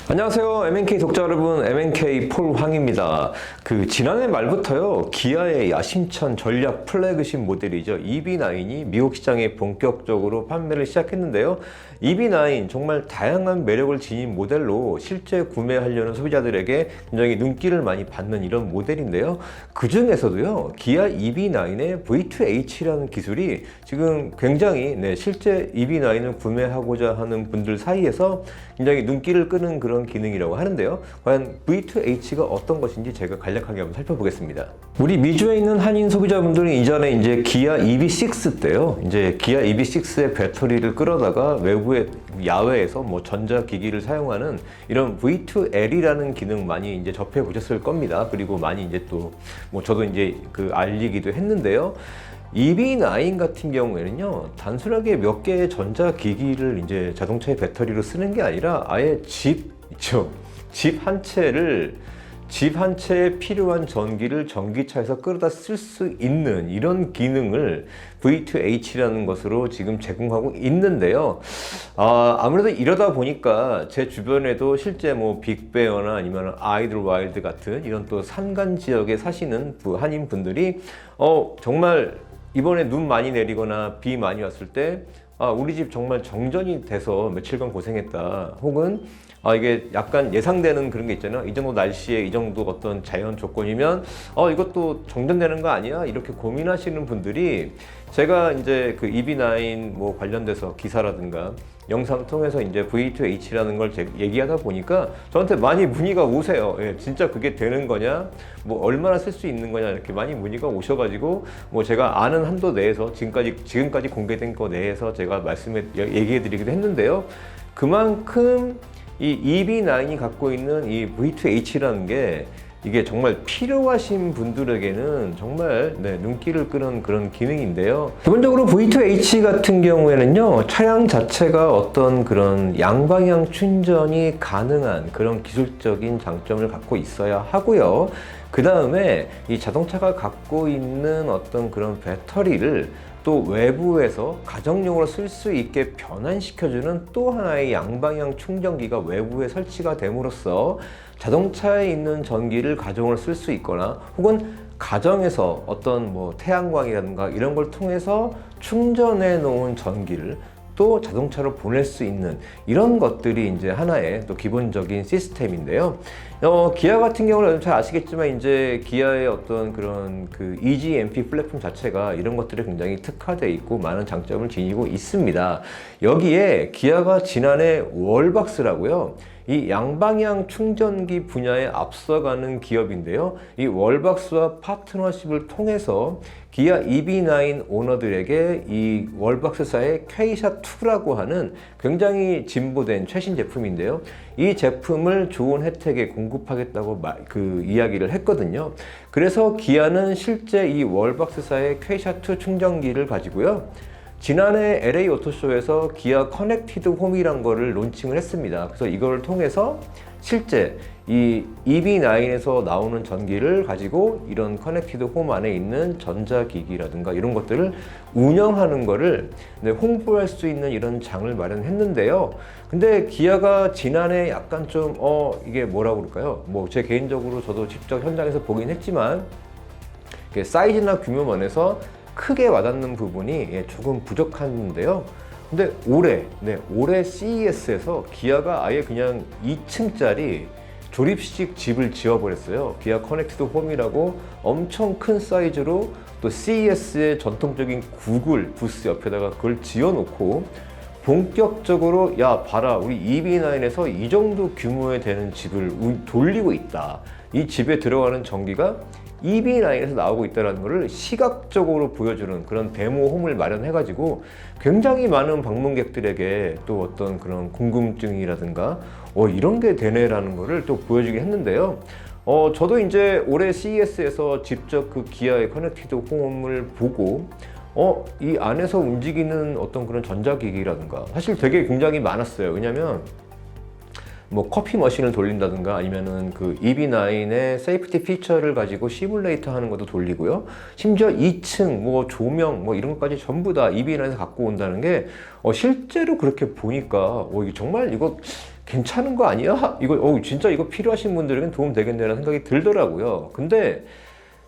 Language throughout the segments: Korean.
안녕하세요. MNK 독자 여러분, MNK 폴황입니다. 지난해 말부터요, 기아의 야심찬 전략 플래그십 모델이죠. EV9이 미국 시장에 본격적으로 판매를 시작했는데요. EV9 정말 다양한 매력을 지닌 모델로 실제 구매하려는 소비자들에게 굉장히 눈길을 많이 받는 이런 모델인데요. 그 중에서도요, 기아 EV9의 V2H라는 기술이 지금 굉장히 실제 EV9을 구매하고자 하는 분들 사이에서 굉장히 눈길을 끄는 그런 기능이라고 하는데요. 과연 V2H가 어떤 것인지 제가 간략하게 한번 살펴보겠습니다. 우리 미주에 있는 한인 소비자분들은 이전에 이제 기아 EV6 때요, 이제 기아 EV6의 배터리를 끌어다가 외부의 야외에서 전자기기를 사용하는 이런 V2L이라는 기능 많이 이제 접해 보셨을 겁니다. 그리고 많이 이제 또 저도 이제 알리기도 했는데요. EV9 같은 경우에는요, 단순하게 몇 개의 전자기기를 이제 자동차의 배터리로 쓰는 게 아니라 아예 집 한 채에 필요한 전기를 전기차에서 끌어다 쓸 수 있는 이런 기능을 V2H라는 것으로 지금 제공하고 있는데요. 아무래도 이러다 보니까 제 주변에도 실제 빅베어나 아니면 아이들와일드 같은 이런 또 산간 지역에 사시는 한인 분들이 정말 이번에 눈 많이 내리거나 비 많이 왔을 때 우리 집 정말 정전이 돼서 며칠간 고생했다, 혹은 이게 약간 예상되는 그런 게 있잖아요. 이 정도 날씨에 이 정도 어떤 자연 조건이면 이것도 정전되는 거 아니야? 이렇게 고민하시는 분들이, 제가 이제 EV9 관련돼서 기사라든가 영상 통해서 이제 V2H라는 걸 얘기하다 보니까 저한테 많이 문의가 오세요. 예, 진짜 그게 되는 거냐? 얼마나 쓸 수 있는 거냐? 이렇게 많이 문의가 오셔가지고 제가 아는 한도 내에서 지금까지 공개된 거 내에서 제가 얘기해 드리기도 했는데요. 그만큼 이 EV9이 갖고 있는 이 V2H라는 게 이게 정말 필요하신 분들에게는 정말 눈길을 끄는 그런 기능인데요. 기본적으로 V2H 같은 경우에는요, 차량 자체가 어떤 그런 양방향 충전이 가능한 그런 기술적인 장점을 갖고 있어야 하고요. 그 다음에 이 자동차가 갖고 있는 어떤 그런 배터리를 또 외부에서 가정용으로 쓸 수 있게 변환시켜주는 또 하나의 양방향 충전기가 외부에 설치가 됨으로써 자동차에 있는 전기를 가정으로 쓸 수 있거나, 혹은 가정에서 어떤 태양광이라든가 이런 걸 통해서 충전해 놓은 전기를 또 자동차로 보낼 수 있는 이런 것들이 이제 하나의 또 기본적인 시스템인데요. 기아 같은 경우는 잘 아시겠지만 이제 기아의 어떤 그런 EGMP 플랫폼 자체가 이런 것들이 굉장히 특화되어 있고 많은 장점을 지니고 있습니다. 여기에 기아가 지난해 월박스라고요, 이 양방향 충전기 분야에 앞서가는 기업인데요. 이 월박스와 파트너십을 통해서 기아 EV9 오너들에게 이 월박스사의 K샷2라고 하는 굉장히 진보된 최신 제품인데요. 이 제품을 좋은 혜택에 공급하겠다고 이야기를 했거든요. 그래서 기아는 실제 이 월박스사의 K샷2 충전기를 가지고요, 지난해 LA 오토쇼에서 기아 커넥티드 홈이란 거를 론칭을 했습니다. 그래서 이걸 통해서 실제 이 EV9에서 나오는 전기를 가지고 이런 커넥티드 홈 안에 있는 전자기기라든가 이런 것들을 운영하는 거를 홍보할 수 있는 이런 장을 마련했는데요. 근데 기아가 지난해 약간 좀 이게 뭐라고 그럴까요? 제 개인적으로 저도 직접 현장에서 보긴 했지만 사이즈나 규모 면에서 크게 와닿는 부분이 조금 부족한데요. 근데 올해 CES에서 기아가 아예 그냥 2층짜리 조립식 집을 지어버렸어요. 기아 커넥티드 홈이라고 엄청 큰 사이즈로, 또 CES의 전통적인 구글 부스 옆에다가 그걸 지어놓고 본격적으로 봐라, 우리 EV9에서 이 정도 규모에 되는 집을 돌리고 있다. 이 집에 들어가는 전기가 EV9에서 나오고 있다는 것을 시각적으로 보여주는 그런 데모홈을 마련해가지고 굉장히 많은 방문객들에게 또 어떤 그런 궁금증이라든가 이런 게 되네라는 것을 또 보여주긴 했는데요. 저도 이제 올해 CES에서 직접 기아의 커넥티드 홈을 보고 이 안에서 움직이는 어떤 그런 전자기기라든가 사실 되게 굉장히 많았어요. 왜냐면 뭐 커피 머신을 돌린다든가 아니면은 그 EB9의 세이프티 피처를 가지고 시뮬레이터 하는 것도 돌리고요. 심지어 2층 뭐 조명 뭐 이런 것까지 전부 다 EB9에서 갖고 온다는 게 실제로 그렇게 보니까 이게 정말 이거 괜찮은 거 아니야? 이거 진짜 이거 필요하신 분들에겐 도움 되겠네라는 생각이 들더라고요. 근데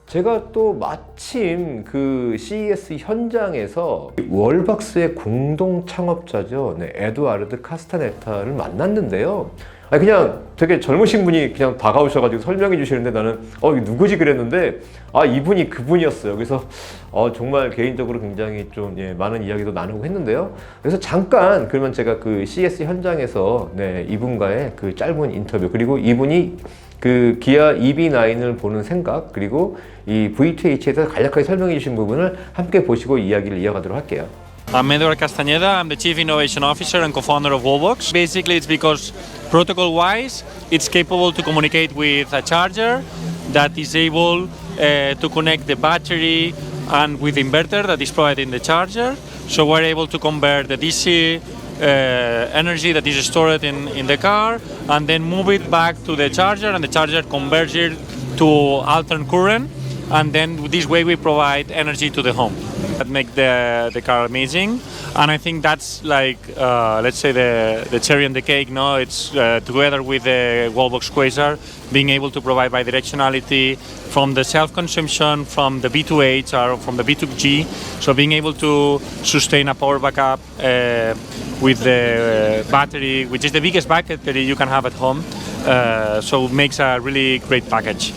제가 또 마침 그 CES 현장에서 월박스의 공동 창업자죠. 네, 에두아르드 카스타네타를 만났는데요. 아니 그냥 되게 젊으신 분이 그냥 다가오셔가지고 설명해 주시는데 나는 이게 누구지 그랬는데 이분이 그분이었어요. 그래서 정말 개인적으로 굉장히 좀 많은 이야기도 나누고 했는데요. 그래서 잠깐 그러면 제가 그 CES 현장에서 이분과의 그 짧은 인터뷰 그리고 이분이 그 기아 EB9을 보는 생각 그리고 이 V2H에 대해서 간략하게 설명해 주신 부분을 함께 보시고 이야기를 이어가도록 할게요. I'm Eduard Castañeda, I'm the Chief Innovation Officer and co-founder of Wallbox. Basically it's because protocol-wise it's capable to communicate with a charger that is able to connect the battery and with the inverter that is provided in the charger. So we're able to convert the DC energy that is stored in the car and then move it back to the charger and the charger converts it to alternate current and then this way we provide energy to the home. That make the car amazing, and I think that's like let's say the cherry on the cake. No, it's together with the Wallbox Quasar being able to provide bidirectionality from the self-consumption, from the V2H or from the V2G. So being able to sustain a power backup with the battery, which is the biggest battery you can have at home. So it makes a really great package.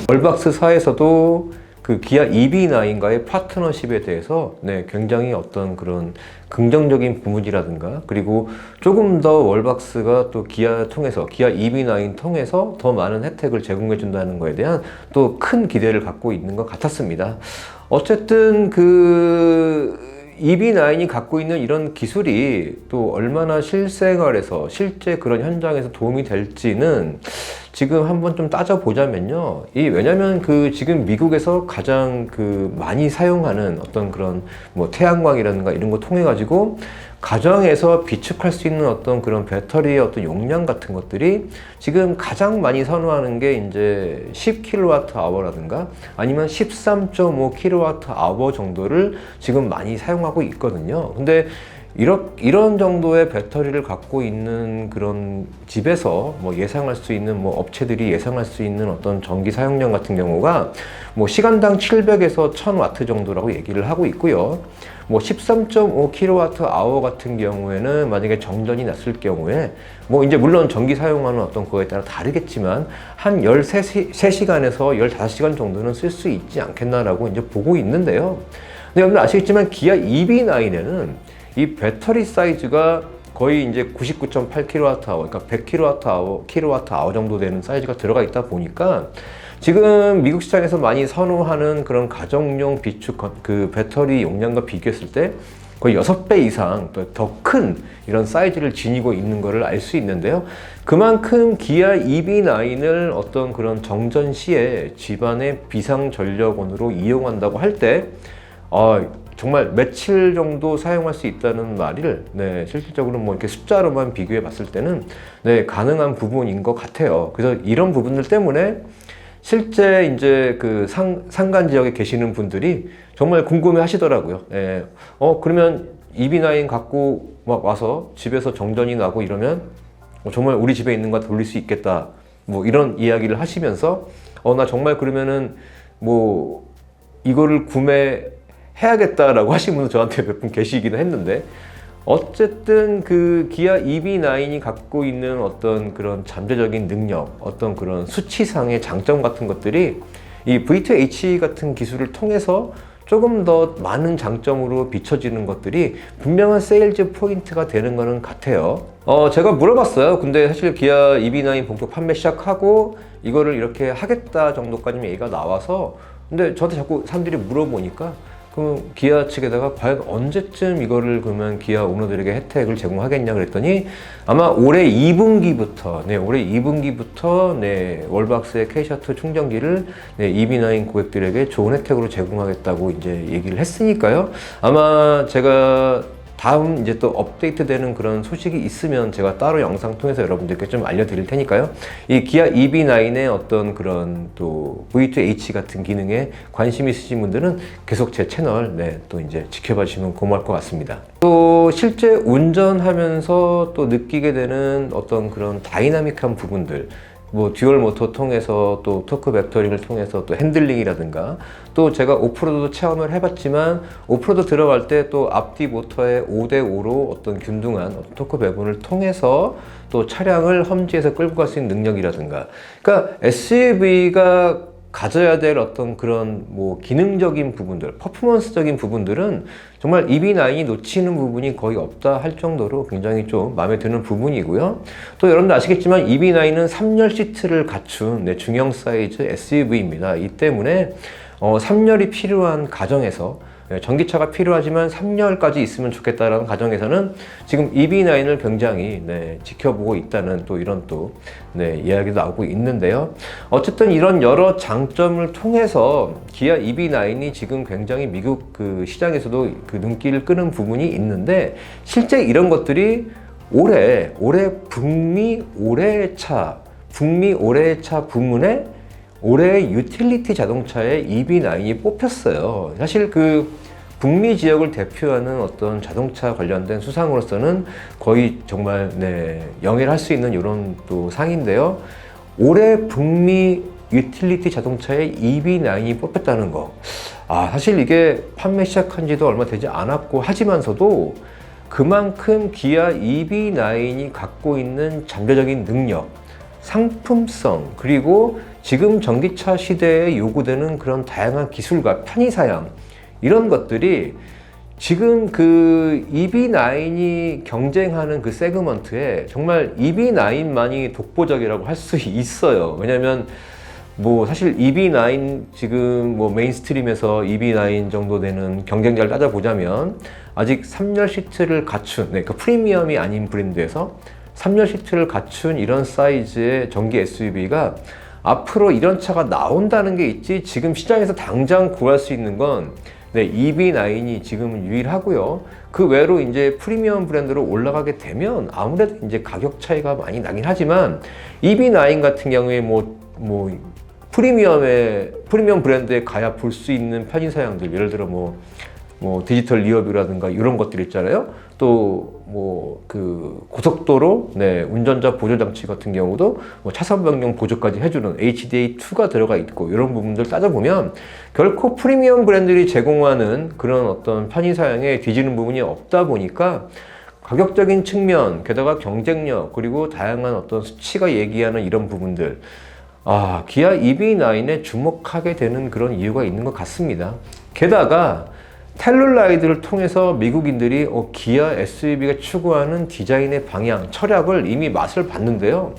월박스사에서도 그 기아 EB9과의 파트너십에 대해서 굉장히 어떤 그런 긍정적인 부분이라든가 그리고 조금 더 월박스가 또 기아 EB9 통해서 더 많은 혜택을 제공해 준다는 거에 대한 또 큰 기대를 갖고 있는 것 같았습니다. 어쨌든 그 EB9이 갖고 있는 이런 기술이 또 얼마나 실생활에서 실제 그런 현장에서 도움이 될지는 지금 한번 좀 따져보자면요. 왜냐면 그 지금 미국에서 가장 그 많이 사용하는 어떤 그런 뭐 태양광이라든가 이런 거 통해 가지고 가정에서 비축할 수 있는 어떤 그런 배터리의 어떤 용량 같은 것들이 지금 가장 많이 선호하는 게 이제 10kWh라든가 아니면 13.5kWh 정도를 지금 많이 사용하고 있거든요. 근데 이런 정도의 배터리를 갖고 있는 그런 집에서 뭐 예상할 수 있는 뭐 업체들이 예상할 수 있는 어떤 전기 사용량 같은 경우가 뭐 시간당 700에서 1000W 정도라고 얘기를 하고 있고요. 뭐 13.5kWh 같은 경우에는 만약에 정전이 났을 경우에 뭐 이제 물론 전기 사용하는 어떤 거에 따라 다르겠지만 한 13시간에서 15시간 정도는 쓸 수 있지 않겠나라고 이제 보고 있는데요. 근데 여러분 아시겠지만 기아 EB9에는 이 배터리 사이즈가 거의 이제 99.8kWh, 그러니까 100kWh 정도 되는 사이즈가 들어가 있다 보니까 지금 미국 시장에서 많이 선호하는 그런 가정용 비축 그 배터리 용량과 비교했을 때 거의 6배 이상 더 큰 이런 사이즈를 지니고 있는 것을 알 수 있는데요. 그만큼 기아 EB9을 어떤 그런 정전 시에 집안의 비상 전력원으로 이용한다고 할 때 정말 며칠 정도 사용할 수 있다는 말을 실질적으로 뭐 이렇게 숫자로만 비교해 봤을 때는 가능한 부분인 것 같아요. 그래서 이런 부분들 때문에 실제 이제 그 산간 지역에 계시는 분들이 정말 궁금해 하시더라고요. 그러면 EB9 갖고 막 와서 집에서 정전이 나고 이러면 정말 우리 집에 있는 거 돌릴 수 있겠다. 뭐 이런 이야기를 하시면서 나 정말 그러면은 뭐 이거를 구매해야겠다라고 하신 분도 저한테 몇 분 계시기는 했는데 어쨌든 그 기아 EB9이 갖고 있는 어떤 그런 잠재적인 능력, 어떤 그런 수치상의 장점 같은 것들이 이 V2H 같은 기술을 통해서 조금 더 많은 장점으로 비춰지는 것들이 분명한 세일즈 포인트가 되는 거는 같아요. 제가 물어봤어요. 근데 사실 기아 EB9 본격 판매 시작하고 이거를 이렇게 하겠다 정도까지 얘기가 나와서 근데 저한테 자꾸 사람들이 물어보니까 그럼 기아 측에다가 과연 언제쯤 이거를 그러면 기아 오너들에게 혜택을 제공하겠냐 그랬더니 아마 올해 2분기부터 월박스의 K샤트 충전기를 EB9 고객들에게 좋은 혜택으로 제공하겠다고 이제 얘기를 했으니까요. 아마 제가 다음 이제 또 업데이트되는 그런 소식이 있으면 제가 따로 영상 통해서 여러분들께 좀 알려드릴 테니까요. 이 기아 EV9의 어떤 그런 또 V2H 같은 기능에 관심 있으신 분들은 계속 제 채널 또 이제 지켜봐 주시면 고마울 것 같습니다. 또 실제 운전하면서 또 느끼게 되는 어떤 그런 다이나믹한 부분들, 뭐 듀얼 모터 통해서 또 토크 벡터링을 통해서 또 핸들링이라든가, 또 제가 오프로드도 체험을 해봤지만 오프로드 들어갈 때 또 앞뒤 모터의 5대5로 어떤 균등한 토크 배분을 통해서 또 차량을 험지에서 끌고 갈 수 있는 능력이라든가, 그러니까 SUV가 가져야 될 어떤 그런 뭐 기능적인 부분들, 퍼포먼스적인 부분들은 정말 EV9이 놓치는 부분이 거의 없다 할 정도로 굉장히 좀 마음에 드는 부분이고요. 또 여러분들 아시겠지만 EV9은 3열 시트를 갖춘 중형 사이즈 SUV입니다. 이 때문에 3열이 필요한 가정에서, 전기차가 필요하지만 3열까지 있으면 좋겠다라는 가정에서는 지금 EV9을 굉장히 지켜보고 있다는 또 이런 또 이야기도 나오고 있는데요. 어쨌든 이런 여러 장점을 통해서 기아 EV9이 지금 굉장히 미국 그 시장에서도 그 눈길을 끄는 부분이 있는데, 실제 이런 것들이 올해 북미 올해차 부문에 올해 유틸리티 자동차에 EV9이 뽑혔어요. 사실 그 북미 지역을 대표하는 어떤 자동차 관련된 수상으로서는 거의 정말 영예를 할 수 있는 이런 또 상인데요. 올해 북미 유틸리티 자동차에 EV9이 뽑혔다는 거. 사실 이게 판매 시작한 지도 얼마 되지 않았고 하지만서도 그만큼 기아 EV9이 갖고 있는 잠재적인 능력, 상품성, 그리고 지금 전기차 시대에 요구되는 그런 다양한 기술과 편의사양, 이런 것들이 지금 그 EV9이 경쟁하는 그 세그먼트에 정말 EV9만이 독보적이라고 할 수 있어요. 왜냐면 뭐 사실 EV9 지금 뭐 메인스트림에서 EV9 정도 되는 경쟁자를 따져보자면 아직 3열 시트를 갖춘, 그러니까 프리미엄이 아닌 브랜드에서 3열 시트를 갖춘 이런 사이즈의 전기 SUV가 앞으로 이런 차가 나온다는 게 있지, 지금 시장에서 당장 구할 수 있는 건 EV9이 지금은 유일하고요. 그 외로 이제 프리미엄 브랜드로 올라가게 되면 아무래도 이제 가격 차이가 많이 나긴 하지만, EV9 같은 경우에 프리미엄 브랜드에 가야 볼 수 있는 편의사양들, 예를 들어 뭐 디지털 리어뷰라든가 이런 것들 있잖아요. 또 그 고속도로 운전자 보조 장치 같은 경우도 차선 변경 보조까지 해주는 HDA2가 들어가 있고, 이런 부분들 따져보면 결코 프리미엄 브랜드들이 제공하는 그런 어떤 편의사양에 뒤지는 부분이 없다 보니까 가격적인 측면, 게다가 경쟁력, 그리고 다양한 어떤 수치가 얘기하는 이런 부분들, 기아 EV9에 주목하게 되는 그런 이유가 있는 것 같습니다. 게다가 텔룰라이드를 통해서 미국인들이 기아 SUV가 추구하는 디자인의 방향, 철학을 이미 맛을 봤는데요.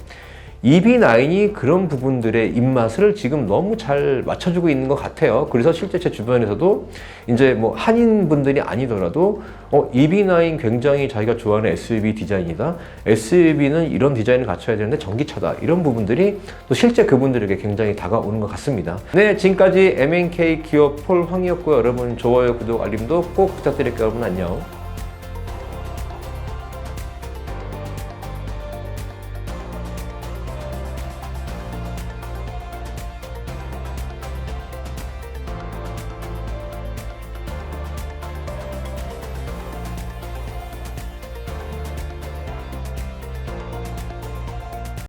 EV9이 그런 부분들의 입맛을 지금 너무 잘 맞춰주고 있는 것 같아요. 그래서 실제 제 주변에서도 이제 뭐 한인분들이 아니더라도 EV9 굉장히 자기가 좋아하는 SUV 디자인이다, SUV는 이런 디자인을 갖춰야 되는데 전기차다, 이런 부분들이 또 실제 그분들에게 굉장히 다가오는 것 같습니다. 지금까지 MNK 기어 폴 황이었고요. 여러분 좋아요, 구독, 알림도 꼭 부탁드릴게요. 여러분 안녕.